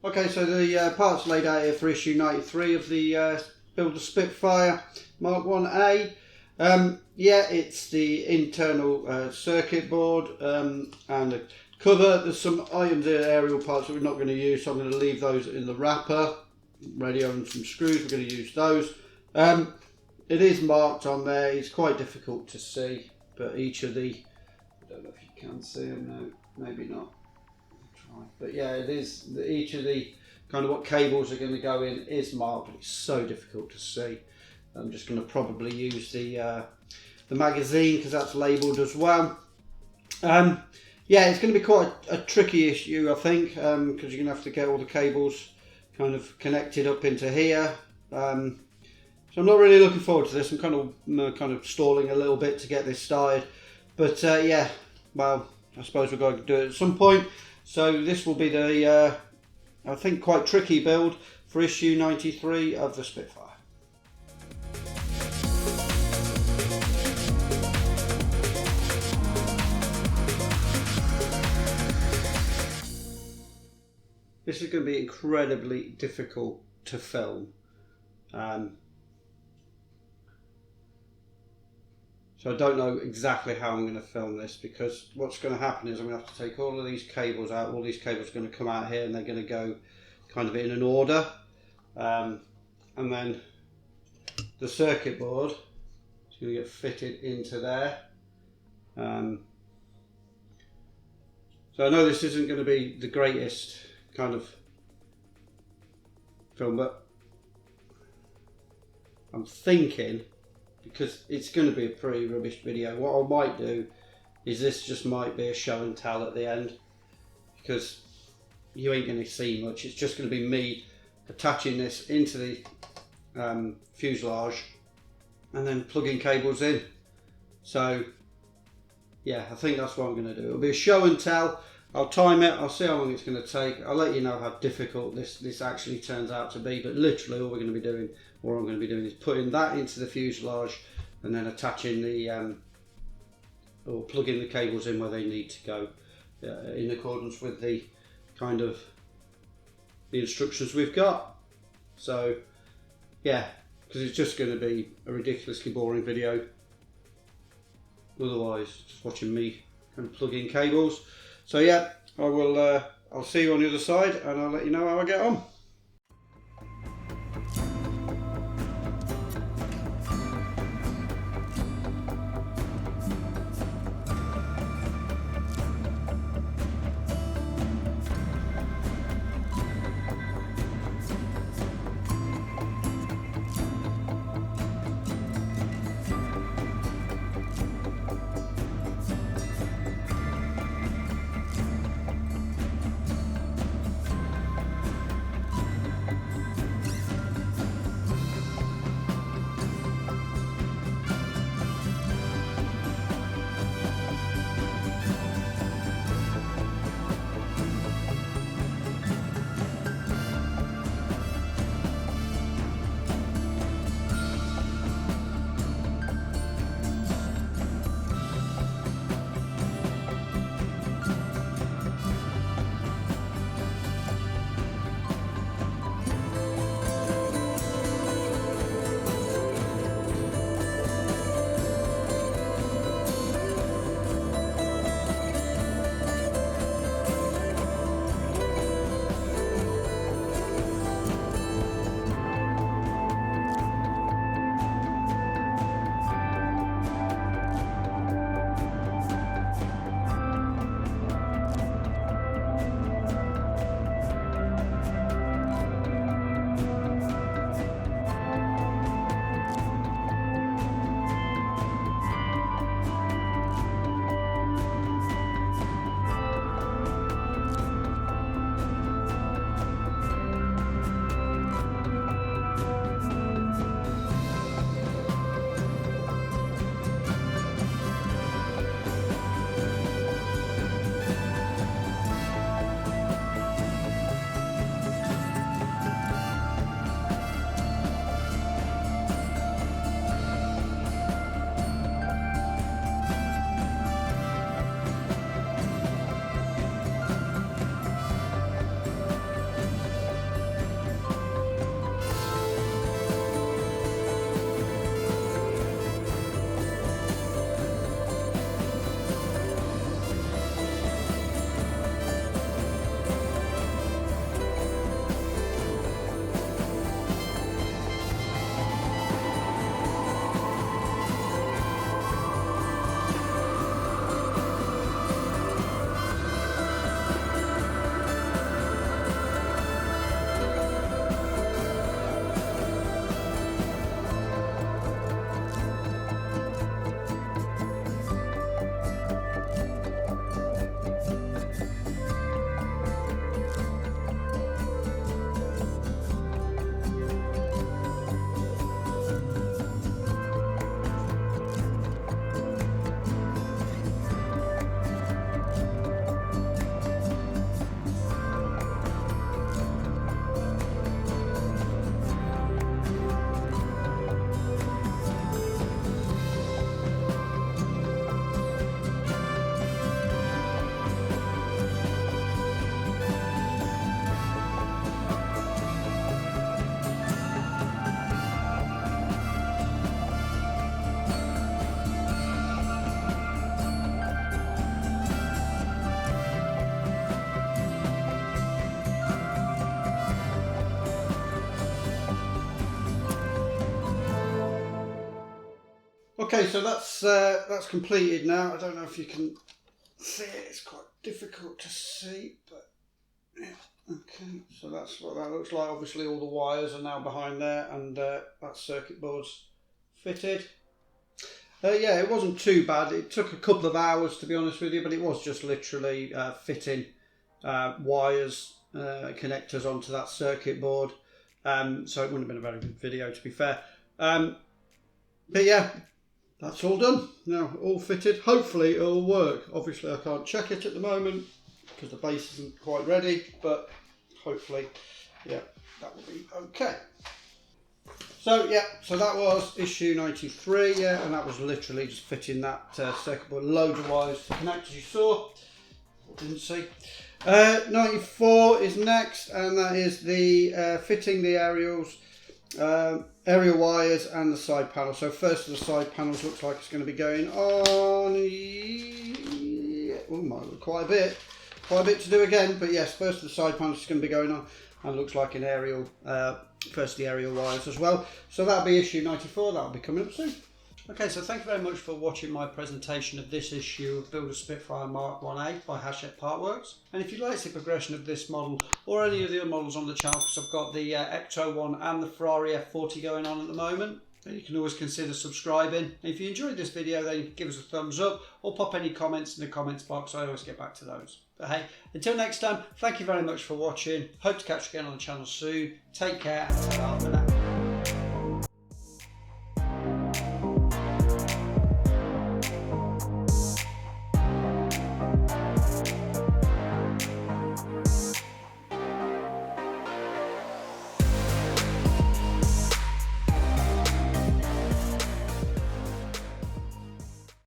Okay, so the parts laid out here for issue 93 of the build the Spitfire Mk1A. Yeah, it's the internal circuit board and the cover. There's some items here, aerial parts that we're not going to use, so I'm going to leave those in the wrapper. Radio and some screws, we're going to use those. It is marked on there. It's quite difficult to see, but each of the, I don't know if you can see them now, maybe not. Try. But yeah, it is, each of the kind of what cables are going to go in is marked, but it's so difficult to see. I'm just going to probably use the magazine because that's labelled as well. Yeah, it's going to be quite a tricky issue, I think, because you're going to have to get all the cables kind of connected up into here. So I'm not really looking forward to this. I'm kind of stalling a little bit to get this started. But yeah, well, I suppose we're going to do it at some point. So this will be the, I think, quite tricky build for issue 93 of the Spitfire. This is going to be incredibly difficult to film. So I don't know exactly how I'm going to film this, because what's going to happen is I'm going to have to take all of these cables out. All these cables are going to come out here and they're going to go kind of in an order. And then the circuit board is going to get fitted into there. So I know this isn't going to be the greatest kind of film, but I'm thinking, because it's going to be a pretty rubbish video, what I might do is this just might be a show and tell at the end, because you ain't going to see much. It's just going to be me attaching this into the fuselage and then plugging cables in. So yeah, I think that's what I'm going to do. It'll be a show and tell. I'll time it, I'll see how long it's going to take. I'll let you know how difficult this actually turns out to be, but literally all we're going to be doing, or I'm going to be doing, is putting that into the fuselage and then attaching the, or plugging the cables in where they need to go in accordance with the kind of the instructions we've got. So yeah, because it's just going to be a ridiculously boring video otherwise, just watching me kind of plug in cables. So yeah, I'll see you on the other side and I'll let you know how I get on. Okay, so that's completed now. I don't know if you can see it. It's quite difficult to see, but yeah. Okay, so that's what that looks like. Obviously, all the wires are now behind there, and that circuit board's fitted. Yeah, it wasn't too bad. It took a couple of hours, to be honest with you, but it was just literally fitting wires, connectors onto that circuit board. So it wouldn't have been a very good video, to be fair. But yeah, that's all done. Now, all fitted. Hopefully it'll work. Obviously I can't check it at the moment because the base isn't quite ready, but hopefully, yeah, that will be okay. So yeah, so that was issue 93, yeah, and that was literally just fitting that circuit board, loads of wires to connect, as you saw, or didn't see. 94 is next, and that is the fitting the aerial wires and the side panel. So first of the side panels looks like it's going to be going on. Oh my, quite a bit to do again. But yes, first of the side panels is going to be going on, and looks like an aerial. First the aerial wires as well. So that'll be issue 94. That'll be coming up soon. Okay, so thank you very much for watching my presentation of this issue of Build a Spitfire Mk1A by Hachette PartWorks. And if you'd like to see the progression of this model or any of the other models on the channel, because I've got the Ecto one and the Ferrari F40 going on at the moment, then you can always consider subscribing. And if you enjoyed this video, then give us a thumbs up or pop any comments in the comments box. I always get back to those. But hey, until next time, thank you very much for watching. Hope to catch you again on the channel soon. Take care and ta-ra for now.